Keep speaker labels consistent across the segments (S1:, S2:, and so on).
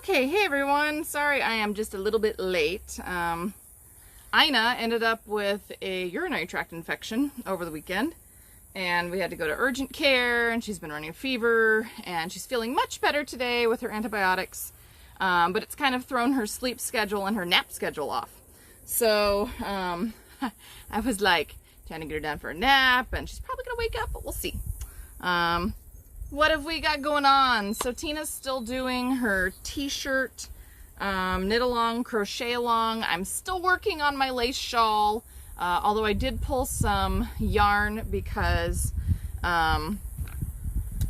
S1: Okay, hey everyone. Sorry I am just a little bit late. Ina ended up with a urinary tract infection over the weekend, and we had to go to urgent care, and she's been running a fever, and she's feeling much better today with her antibiotics, but it's kind of thrown her sleep schedule and her nap schedule off. So I was like trying to get her down for a nap, and she's probably gonna wake up, but we'll see. What have we got going on? So Tina's still doing her t-shirt, knit along, crochet along. I'm still working on my lace shawl, although I did pull some yarn because I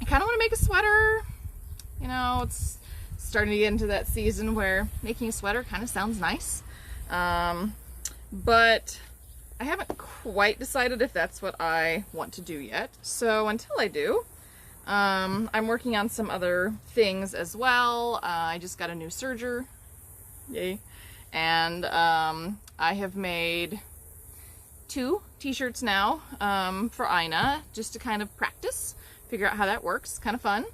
S1: kind of want to make a sweater. You know, it's starting to get into that season where making a sweater kind of sounds nice. But I haven't quite decided if that's what I want to do yet. So until I do, I'm working on some other things as well. I just got a new serger, yay, and I have made 2 t-shirts now for Ina, just to kind of practice, figure out how that works. Kind of fun.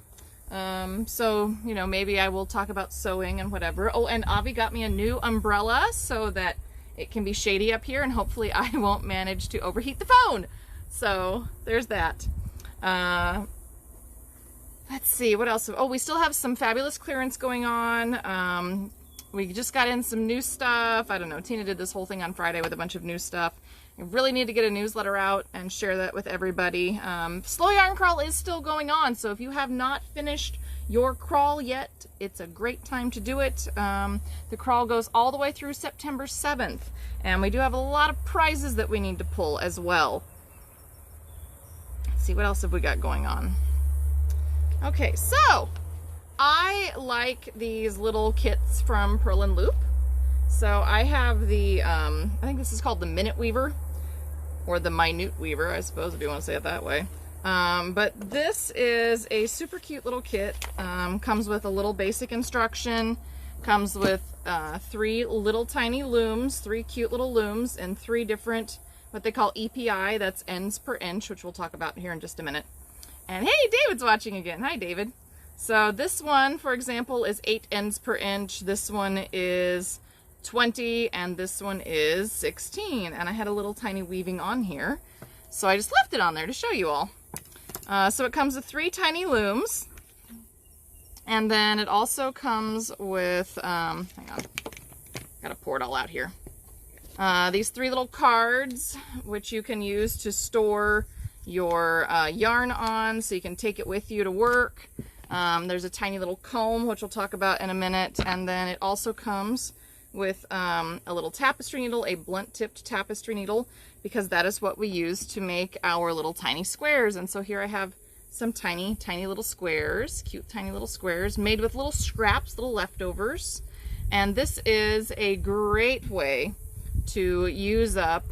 S1: So, you know, maybe I will talk about sewing and whatever. Oh, and Avi got me a new umbrella so that it can be shady up here, and hopefully I won't manage to overheat the phone. So there's that. Let's see, what else? Oh, we still have some fabulous clearance going on. We just got in some new stuff. I don't know, Tina did this whole thing on Friday with a bunch of new stuff. I really need to get a newsletter out and share that with everybody. Slow Yarn Crawl is still going on, so if you have not finished your crawl yet, it's a great time to do it. The crawl goes all the way through September 7th, and we do have a lot of prizes that we need to pull as well. Let's see, what else have we got going on? Okay, so I like these little kits from Purl and Loop. So I have the, I think this is called the Minute Weaver, or the Minute Weaver, I suppose, if you want to say it that way. But this is a super cute little kit. Comes with a little basic instruction, comes with 3 little tiny looms, 3 cute little looms, and 3 different, what they call EPI, that's ends per inch, which we'll talk about here in just a minute. And hey, David's watching again. Hi, David. So this one, for example, is 8 ends per inch. This one is 20, and this one is 16. And I had a little tiny weaving on here, so I just left it on there to show you all. So it comes with 3 tiny looms, and then it also comes with, hang on, gotta pour it all out here. These 3 little cards, which you can use to store your yarn on, so you can take it with you to work. There's a tiny little comb, which we'll talk about in a minute, and then it also comes with a little tapestry needle, a blunt tipped tapestry needle, because that is what we use to make our little tiny squares. And so here I have some tiny little squares, cute tiny little squares made with little scraps, little leftovers. And this is a great way to use up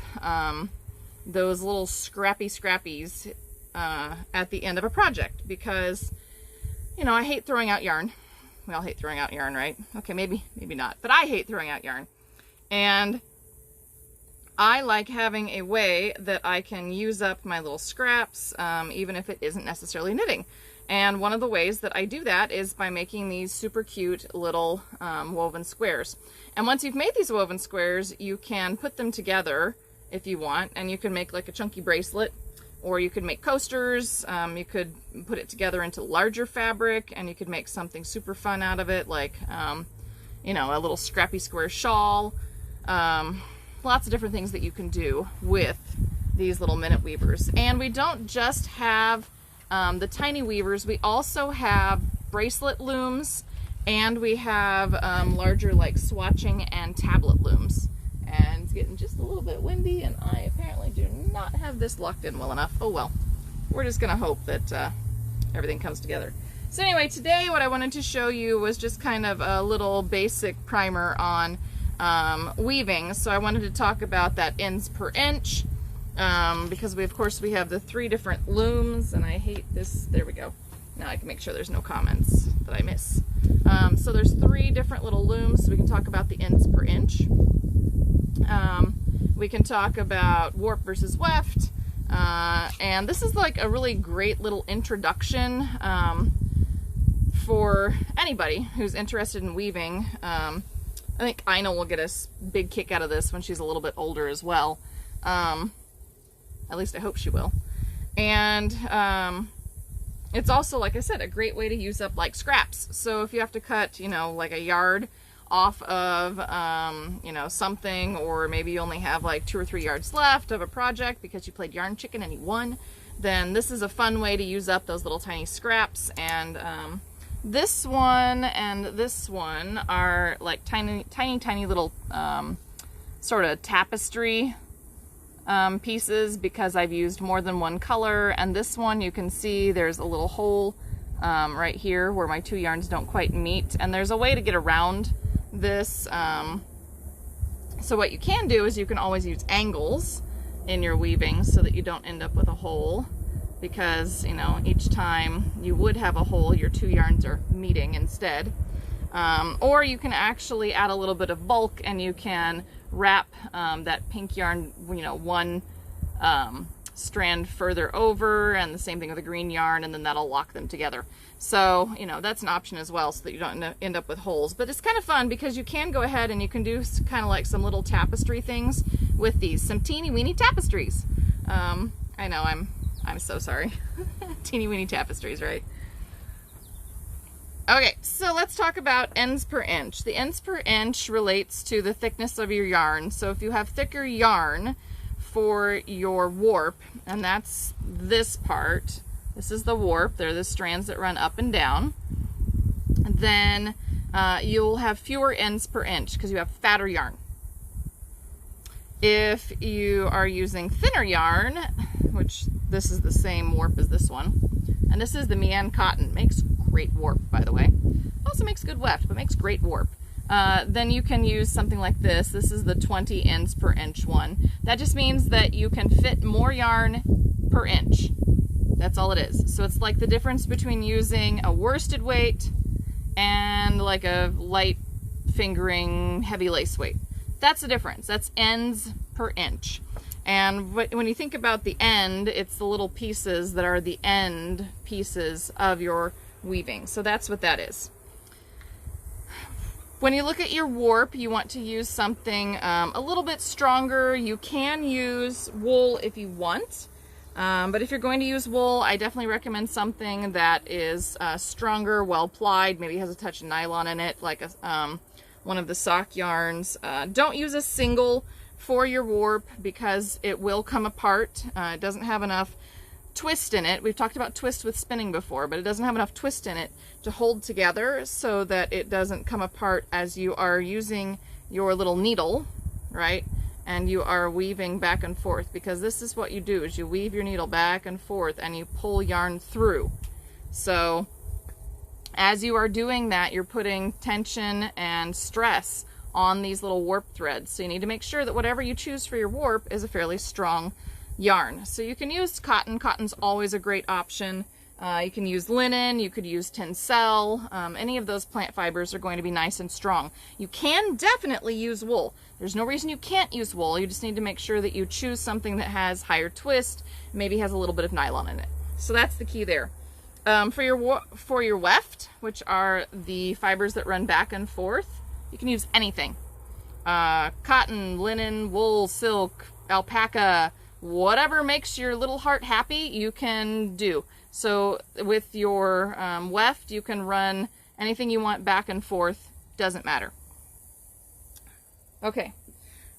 S1: those little scrappies at the end of a project, because, you know, I hate throwing out yarn. We all hate throwing out yarn, right? Okay, maybe not, but I hate throwing out yarn. And I like having a way that I can use up my little scraps, even if it isn't necessarily knitting. And one of the ways that I do that is by making these super cute little woven squares. And once you've made these woven squares, you can put them together if you want, and you can make like a chunky bracelet, or you could make coasters. You could put it together into larger fabric, and you could make something super fun out of it, like you know, a little scrappy square shawl. Lots of different things that you can do with these little Minute Weavers. And we don't just have the tiny weavers, we also have bracelet looms, and we have larger like swatching and tablet looms. And it's getting just a little bit windy, and I apparently do not have this locked in well enough. Oh well, we're just gonna hope that everything comes together. So anyway, today what I wanted to show you was just kind of a little basic primer on weaving. So I wanted to talk about that ends per inch, because of course we have the 3 different looms, and I hate this. There we go. Now I can make sure there's no comments that I miss. So there's 3 different little looms, so we can talk about the ends per inch. We can talk about warp versus weft, and this is like a really great little introduction for anybody who's interested in weaving. I think Ina will get a big kick out of this when she's a little bit older as well. At least I hope she will. And it's also, like I said, a great way to use up like scraps. So if you have to cut, you know, like a yard off of, you know, something, or maybe you only have like 2 or 3 yards left of a project because you played Yarn Chicken and you won, then this is a fun way to use up those little tiny scraps. And this one and this one are like tiny little sort of tapestry pieces, because I've used more than one color. And this one, you can see there's a little hole right here where my 2 yarns don't quite meet, and there's a way to get around this. So what you can do is you can always use angles in your weaving so that you don't end up with a hole, because, you know, each time you would have a hole, your 2 yarns are meeting instead. Or you can actually add a little bit of bulk, and you can wrap that pink yarn, you know, one strand further over, and the same thing with the green yarn, and then that'll lock them together. So, you know, that's an option as well, so that you don't end up with holes. But it's kind of fun because you can go ahead and you can do kind of like some little tapestry things with these, some teeny weeny tapestries. I know, I'm so sorry. Teeny weeny tapestries, right? Okay, so let's talk about ends per inch. The ends per inch relates to the thickness of your yarn. So if you have thicker yarn for your warp, and that's this part, this is the warp, they're the strands that run up and down, then you'll have fewer ends per inch because you have fatter yarn. If you are using thinner yarn, which this is the same warp as this one, and this is the Mian cotton, makes great warp, by the way. Also makes good weft, but makes great warp. Then you can use something like this. This is the 20 ends per inch one. That just means that you can fit more yarn per inch. That's all it is. So it's like the difference between using a worsted weight and like a light fingering heavy lace weight. That's the difference. That's ends per inch. And when you think about the end, it's the little pieces that are the end pieces of your weaving. So that's what that is. When you look at your warp, you want to use something a little bit stronger. You can use wool if you want, but if you're going to use wool, I definitely recommend something that is stronger, well plied, maybe has a touch of nylon in it, like one of the sock yarns. Don't use a single for your warp because it will come apart. It doesn't have enough twist in it. We've talked about twist with spinning before, but it doesn't have enough twist in it to hold together so that it doesn't come apart as you are using your little needle, right? And you are weaving back and forth, because this is what you do, is you weave your needle back and forth and you pull yarn through. So as you are doing that, you're putting tension and stress on these little warp threads. So you need to make sure that whatever you choose for your warp is a fairly strong yarn. So you can use cotton. Cotton's always a great option. You can use linen, you could use tencel. Any of those plant fibers are going to be nice and strong. You can definitely use wool. There's no reason you can't use wool. You just need to make sure that you choose something that has higher twist, maybe has a little bit of nylon in it. So that's the key there. For your weft, which are the fibers that run back and forth, you can use anything. Cotton, linen, wool, silk, alpaca, whatever makes your little heart happy, you can do. So with your weft, you can run anything you want back and forth, doesn't matter. Okay,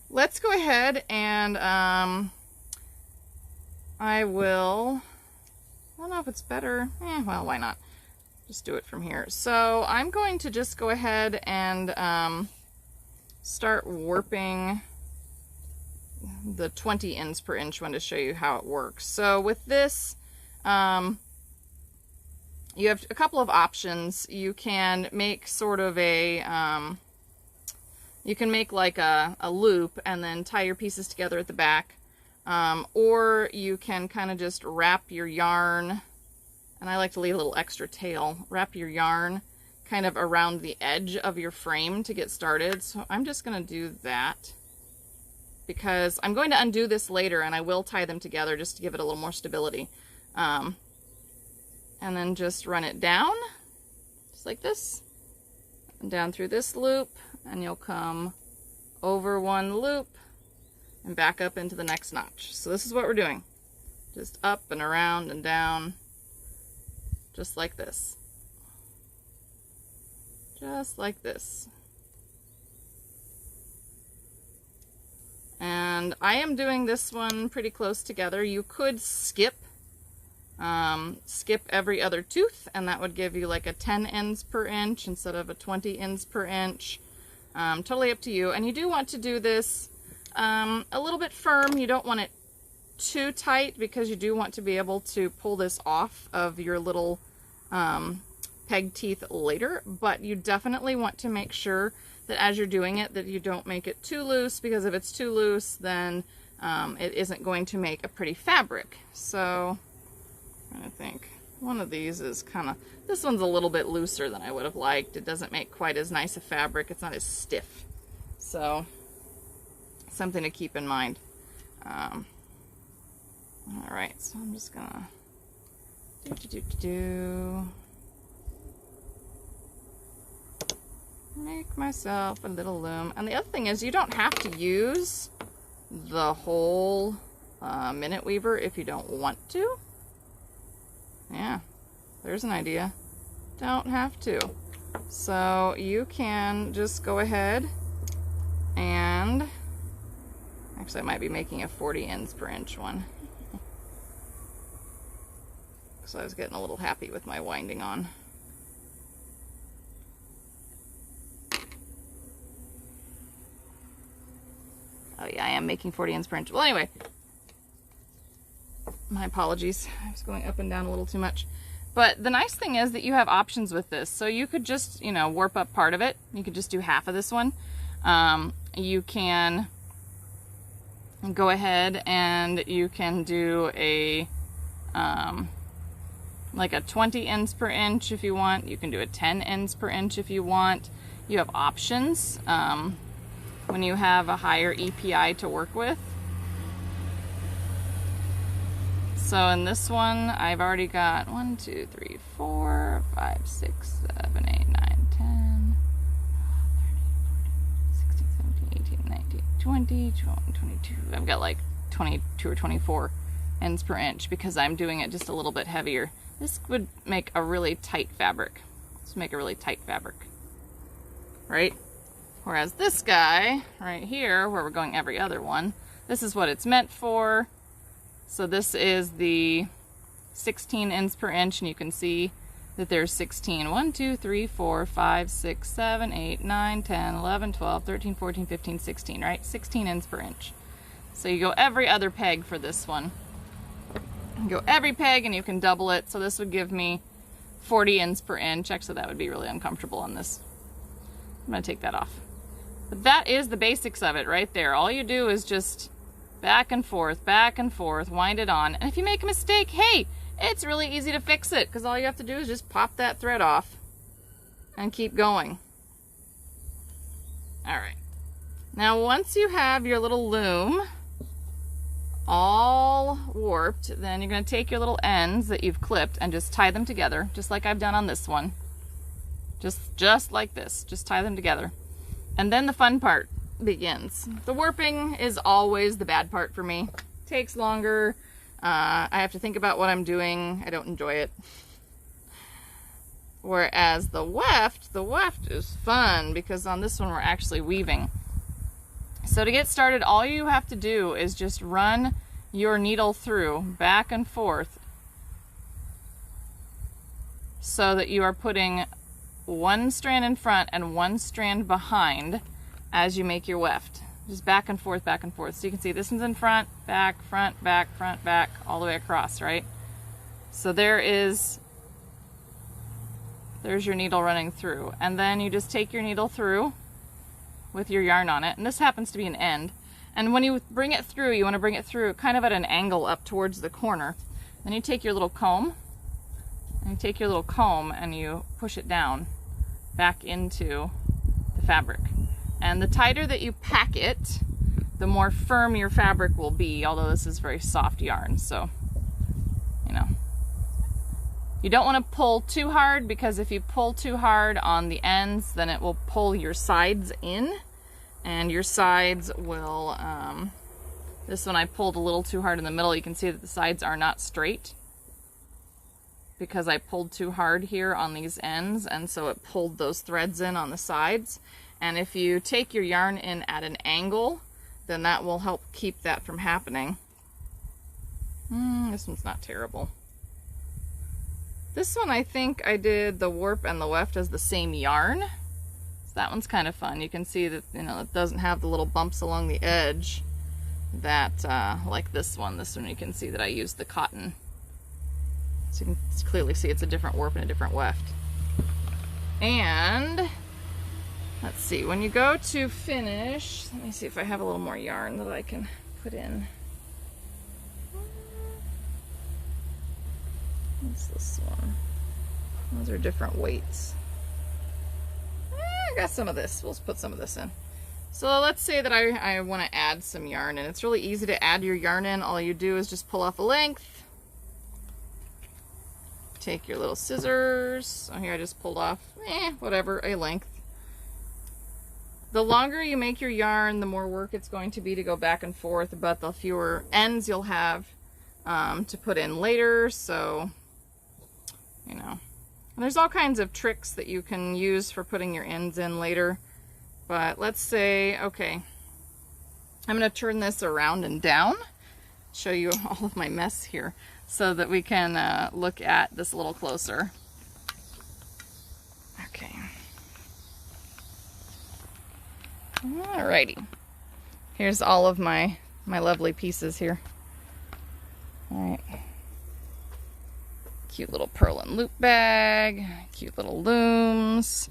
S1: let's go ahead and I don't know if it's better. Well, why not? Just do it from here. So I'm going to just go ahead and start warping the 20 ends per inch one to show you how it works. So with this, you have a couple of options. You can make sort of a, you can make like a loop and then tie your pieces together at the back. Or you can kind of just wrap your yarn, and I like to leave a little extra tail, wrap your yarn kind of around the edge of your frame to get started. So I'm just going to do that, because I'm going to undo this later and I will tie them together just to give it a little more stability. And then just run it down, just like this, and down through this loop, and you'll come over one loop and back up into the next notch. So this is what we're doing. Just up and around and down, just like this. Just like this. And I am doing this one pretty close together. You could skip every other tooth, and that would give you like a 10 ends per inch instead of a 20 ends per inch. Totally up to you. And you do want to do this a little bit firm. You don't want it too tight because you do want to be able to pull this off of your little peg teeth later, but you definitely want to make sure that as you're doing it that you don't make it too loose, because if it's too loose then it isn't going to make a pretty fabric. So I think one of these is this one's a little bit looser than I would have liked. It doesn't make quite as nice a fabric. It's not as stiff. So something to keep in mind. Alright, so I'm just gonna make myself a little loom. And the other thing is you don't have to use the whole minute weaver if you don't want to. Yeah, there's an idea. Don't have to. So you can just go ahead and actually I might be making a 40 ends per inch one. So I was getting a little happy with my winding on. Oh yeah, I am making 40 ends per inch. Well, anyway, my apologies. I was going up and down a little too much. But the nice thing is that you have options with this. So you could just, you know, warp up part of it. You could just do half of this one. You can go ahead and you can do a like a 20 ends per inch if you want. You can do a 10 ends per inch if you want. You have options when you have a higher EPI to work with. So in this one, I've already got 1, 2, 3, 4, 5, 6, 7, 8, 9, 10, 16, 17, 18, 19, 20, 21, 22. I've got like 22 or 24 ends per inch because I'm doing it just a little bit heavier. This would make a really tight fabric. Let's make a really tight fabric, right? Whereas this guy right here, where we're going every other one, this is what it's meant for. So this is the 16 ends per inch, and you can see that there's 16. 1, 2, 3, 4, 5, 6, 7, 8, 9, 10, 11, 12, 13, 14, 15, 16, right? 16 ends per inch. So you go every other peg for this one. You go every peg and you can double it. So this would give me 40 ends per inch. Actually, that would be really uncomfortable on this. I'm gonna take that off. But that is the basics of it right there. All you do is just back and forth, wind it on. And if you make a mistake, hey, it's really easy to fix it because all you have to do is just pop that thread off and keep going. All right. Now, once you have your little loom all warped, then you're going to take your little ends that you've clipped and just tie them together, just like I've done on this one. Just like this. Just tie them together. And then the fun part begins. The warping is always the bad part for me. It takes longer. I have to think about what I'm doing. I don't enjoy it. Whereas the weft is fun because on this one we're actually weaving. So to get started, all you have to do is just run your needle through back and forth so that you are putting one strand in front and one strand behind as you make your weft. Just back and forth, back and forth. So you can see this one's in front, back, front, back, all the way across, right? So there's your needle running through. And then you just take your needle through with your yarn on it. And this happens to be an end. And when you bring it through, you want to bring it through kind of at an angle up towards the corner. Then you take your little comb, and you push it down back into the fabric. And the tighter that you pack it, the more firm your fabric will be, although this is very soft yarn, so, you know, You don't want to pull too hard, because if you pull too hard on the ends, then it will pull your sides in, and your sides will, this one I pulled a little too hard in the middle. You can see that the sides are not straight because I pulled too hard here on these ends, and so it pulled those threads in on the sides. And if you take your yarn in at an angle, then that will help keep that from happening. This one's not terrible. This one, I think I did the warp and the weft as the same yarn. So that one's kind of fun. You can see that, you know, it doesn't have the little bumps along the edge that, like this one. This one you can see that I used the cotton. So you can clearly see it's a different warp and a different weft. And let's see, when you go to finish, let me see if I have a little more yarn that I can put in. What's this one? Those are different weights. I got some of this. We'll put some of this in. So let's say that I want to add some yarn, and it's really easy to add your yarn in. All you do is just pull off a length. Take your little scissors. So here I just pulled off, whatever, a length. The longer you make your yarn, the more work it's going to be to go back and forth, but the fewer ends you'll have to put in later. So, you know, and there's all kinds of tricks that you can use for putting your ends in later. But let's say, okay, I'm going to turn this around and down, show you all of my mess here, so that we can look at this a little closer. Okay. Alrighty. Here's all of my lovely pieces here. Alright. Cute little pearl and loop bag, cute little looms.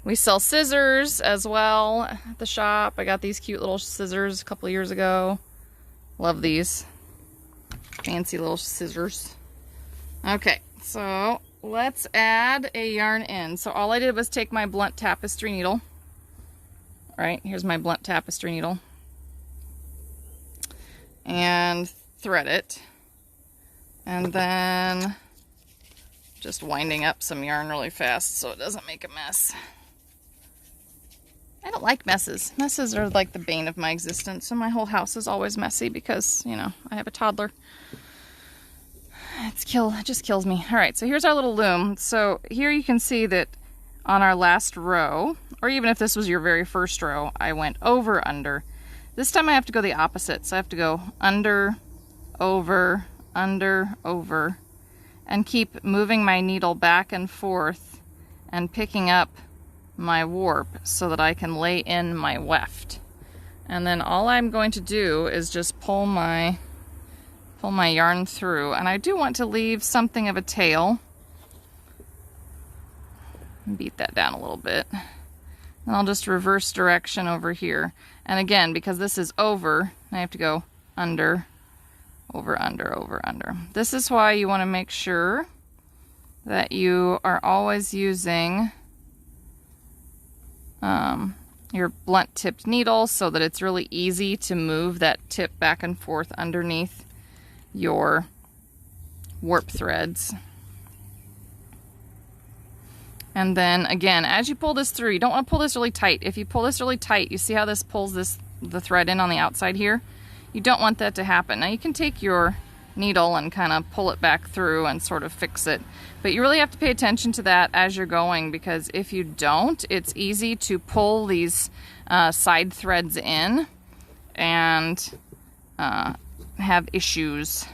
S1: We sell scissors as well at the shop. I got these cute little scissors a couple of years ago. Love these. Fancy little scissors. Okay, so let's add a yarn in. So all I did was take my blunt tapestry needle. All right, here's my blunt tapestry needle. And thread it. And then just winding up some yarn really fast so it doesn't make a mess. I don't like messes. Messes are like the bane of my existence, and my whole house is always messy because, you know, I have a toddler. It just kills me. All right, so here's our little loom. So here you can see that on our last row, or even if this was your very first row, I went over, under. This time I have to go the opposite. So I have to go under, over, and keep moving my needle back and forth and picking up my warp so that I can lay in my weft. And then all I'm going to do is just pull my yarn through, and I do want to leave something of a tail. Beat that down a little bit. And I'll just reverse direction over here. And again, because this is over, I have to go under, over, under. This is why you want to make sure that you are always using your blunt tipped needle so that it's really easy to move that tip back and forth underneath your warp threads. And then again, as you pull this through, you don't want to pull this really tight. If you pull this really tight, you see how this pulls the thread in on the outside here? You don't want that to happen. Now you can take your needle and kind of pull it back through and sort of fix it. But you really have to pay attention to that as you're going, because if you don't, it's easy to pull these side threads in and have issues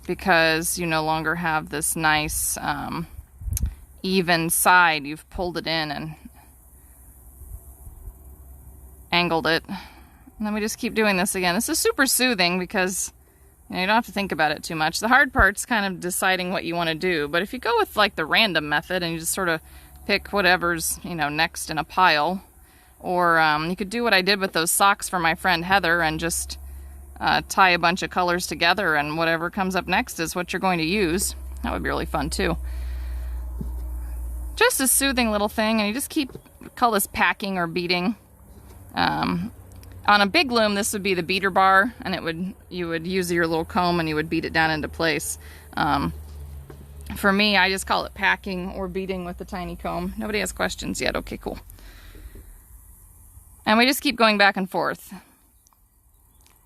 S1: because you no longer have this nice even side. You've pulled it in and angled it. And then we just keep doing this again. This is super soothing because you don't have to think about it too much. The hard part's kind of deciding what you want to do. But if you go with like the random method and you just sort of pick whatever's, you know, next in a pile, or you could do what I did with those socks for my friend Heather and just tie a bunch of colors together, and whatever comes up next is what you're going to use. That would be really fun too. Just a soothing little thing, and you just call this packing or beating. On a big loom, this would be the beater bar, and you would use your little comb and you would beat it down into place. For me, I just call it packing or beading with the tiny comb. Nobody has questions yet. Okay, cool. And we just keep going back and forth.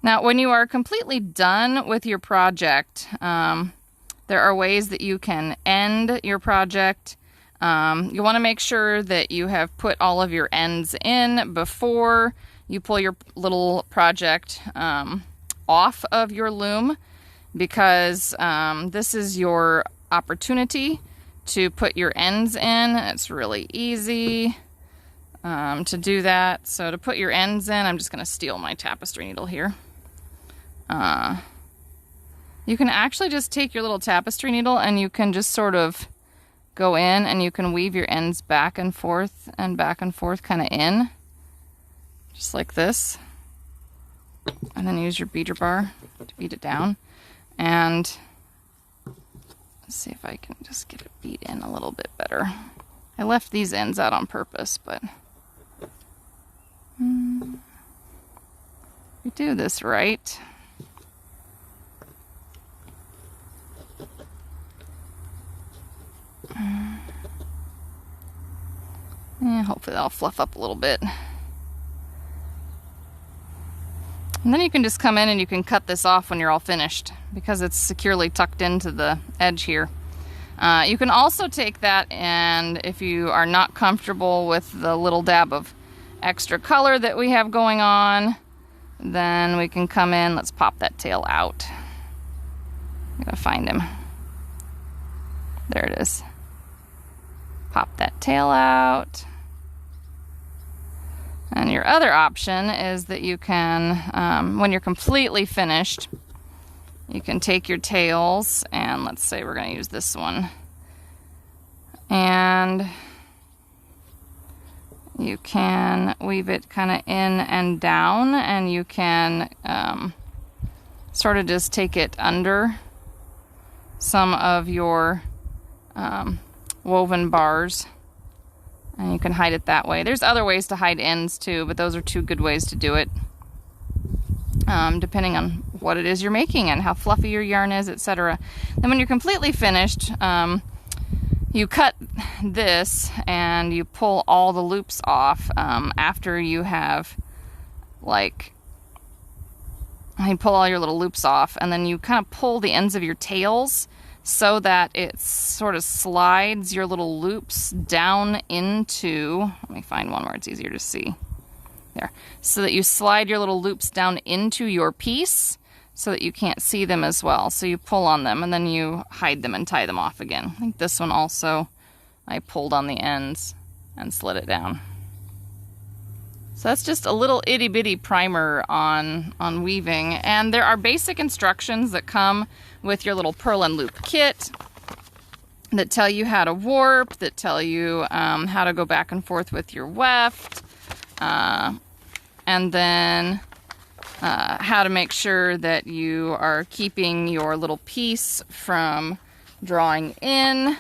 S1: Now, when you are completely done with your project, there are ways that you can end your project. You want to make sure that you have put all of your ends in before you pull your little project off of your loom, because this is your opportunity to put your ends in. It's really easy to do that. So to put your ends in, I'm just going to steal my tapestry needle here. You can actually just take your little tapestry needle and you can just sort of go in and you can weave your ends back and forth kind of in, just like this. And then use your beater bar to beat it down. And let's see if I can just get it beat in a little bit better. I left these ends out on purpose, but if you do this right, hopefully that'll fluff up a little bit. And then you can just come in and you can cut this off when you're all finished, because it's securely tucked into the edge here. You can also take that, and if you are not comfortable with the little dab of extra color that we have going on, then we can come in, let's pop that tail out. I'm gonna find him. There it is. Pop that tail out. And your other option is that you can, when you're completely finished, you can take your tails, and let's say we're going to use this one, and you can weave it kind of in and down, and you can sort of just take it under some of your woven bars, and you can hide it that way. There's other ways to hide ends too, but those are two good ways to do it, depending on what it is you're making and how fluffy your yarn is, etc. Then when you're completely finished, you cut this and you pull all the loops off after you have, like, you pull all your little loops off, and then you kind of pull the ends of your tails so that it sort of slides your little loops down into, let me find one where it's easier to see. There. So that you slide your little loops down into your piece so that you can't see them as well. So you pull on them and then you hide them and tie them off again. I think this one also, I pulled on the ends and slid it down. So that's just a little itty bitty primer on weaving. And there are basic instructions that come with your little purl and loop kit that tell you how to warp, that tell you how to go back and forth with your weft, and then how to make sure that you are keeping your little piece from drawing in.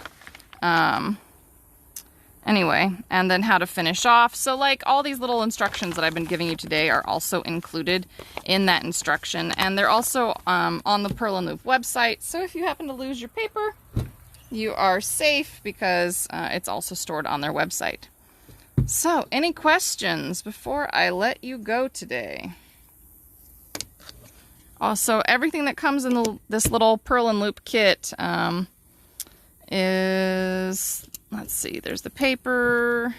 S1: Anyway, and then how to finish off. So like all these little instructions that I've been giving you today are also included in that instruction, and they're also on the Purl and Loop website. So if you happen to lose your paper, you are safe because it's also stored on their website. So any questions before I let you go today? Also, everything that comes in this little Purl and Loop kit is, let's see, there's the paper,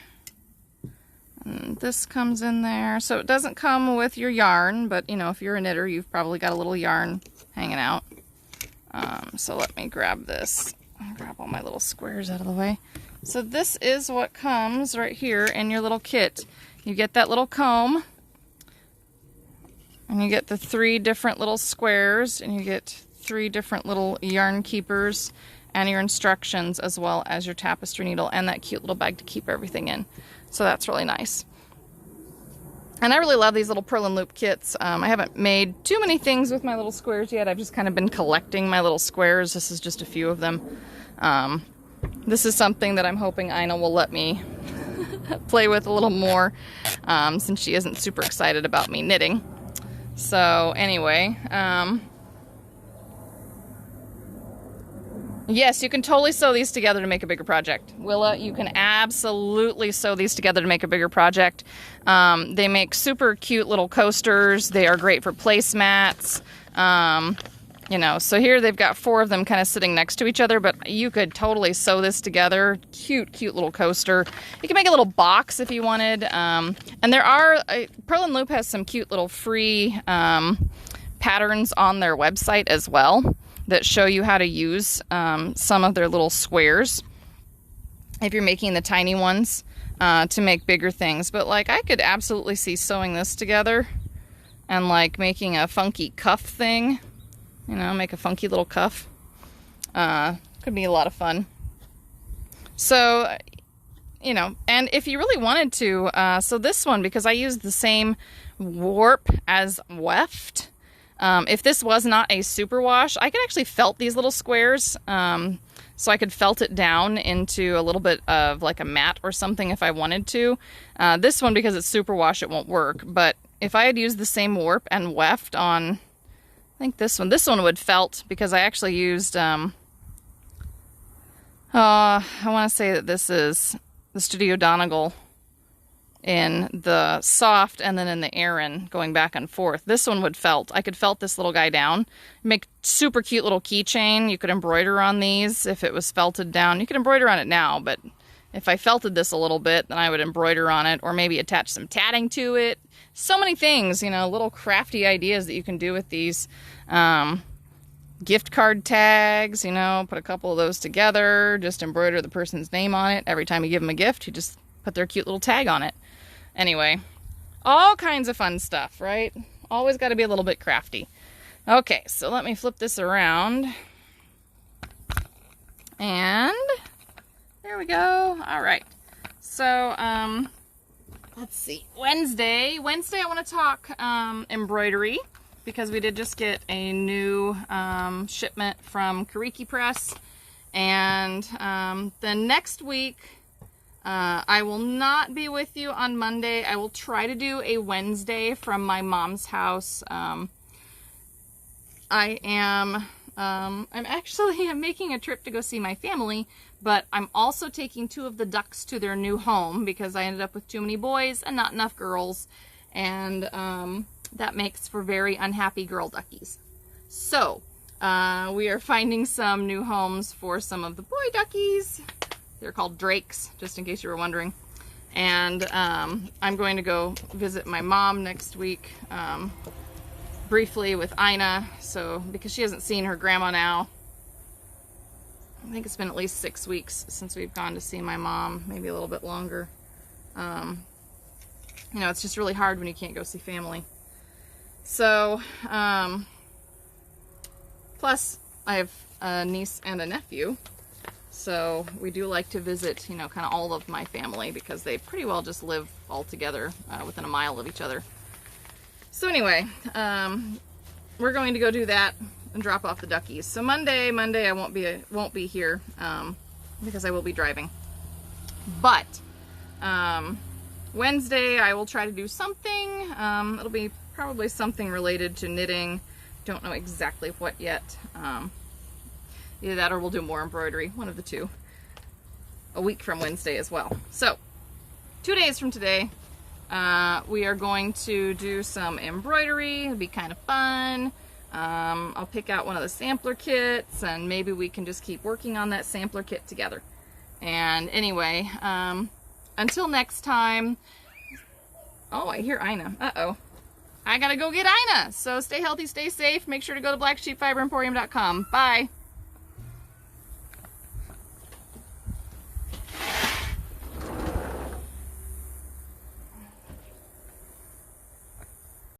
S1: and this comes in there. So it doesn't come with your yarn, but you know, if you're a knitter, you've probably got a little yarn hanging out. So let me grab this. I'll grab all my little squares out of the way. So this is what comes right here in your little kit. You get that little comb, and you get the 3 different little squares, and you get 3 different little yarn keepers, and your instructions, as well as your tapestry needle and that cute little bag to keep everything in. So that's really nice. And I really love these little Purl and Loop kits. I haven't made too many things with my little squares yet. I've just kind of been collecting my little squares. This is just a few of them. This is something that I'm hoping Ina will let me play with a little more, since she isn't super excited about me knitting. So anyway, Yes, you can totally sew these together to make a bigger project. Willa, you can absolutely sew these together to make a bigger project. They make super cute little coasters. They are great for placemats. You know, so here they've got 4 of them kind of sitting next to each other, but you could totally sew this together. Cute, cute little coaster. You can make a little box if you wanted. And there are, Purlin Loop has some cute little free patterns on their website as well that show you how to use some of their little squares if you're making the tiny ones to make bigger things. But like, I could absolutely see sewing this together and like making a funky cuff thing. You know, make a funky little cuff. Could be a lot of fun. So, you know, and if you really wanted to, so this one, because I used the same warp as weft, if this was not a superwash, I could actually felt these little squares. So I could felt it down into a little bit of like a mat or something if I wanted to. This one, because it's superwash, it won't work. But if I had used the same warp and weft on, I think this one would felt, because I actually used, I want to say that this is the Studio Donegal in the soft and then in the Aran going back and forth. This one would felt. I could felt this little guy down. Make super cute little keychain. You could embroider on these if it was felted down. You could embroider on it now, but if I felted this a little bit, then I would embroider on it, or maybe attach some tatting to it. So many things, you know, little crafty ideas that you can do with these. Gift card tags, you know, put a couple of those together, just embroider the person's name on it. Every time you give them a gift, you just put their cute little tag on it. Anyway, all kinds of fun stuff, right? Always got to be a little bit crafty. Okay, so let me flip this around. And there we go. All right. So, let's see. Wednesday, I want to talk embroidery, because we did just get a new shipment from Kariki Press. And then next week, I will not be with you on Monday. I will try to do a Wednesday from my mom's house. I'm making a trip to go see my family, but I'm also taking 2 of the ducks to their new home because I ended up with too many boys and not enough girls. And that makes for very unhappy girl duckies. So we are finding some new homes for some of the boy duckies. They're called drakes, just in case you were wondering. And I'm going to go visit my mom next week, briefly with Ina, because she hasn't seen her grandma now. I think it's been at least 6 weeks since we've gone to see my mom, maybe a little bit longer. You know, it's just really hard when you can't go see family. So, plus I have a niece and a nephew. So we do like to visit, you know, kind of all of my family, because they pretty well just live all together within a mile of each other. So anyway, we're going to go do that and drop off the duckies. So Monday I won't be here because I will be driving. But Wednesday I will try to do something. It'll be probably something related to knitting. Don't know exactly what yet. Either that or we'll do more embroidery, one of the two. A week from Wednesday as well. So 2 days from today, we are going to do some embroidery. It'll be kind of fun. I'll pick out one of the sampler kits, and maybe we can just keep working on that sampler kit together. And anyway, until next time. Oh, I hear Ina. Uh-oh. I gotta go get Ina. So stay healthy, stay safe. Make sure to go to BlackSheepFiberEmporium.com. Bye.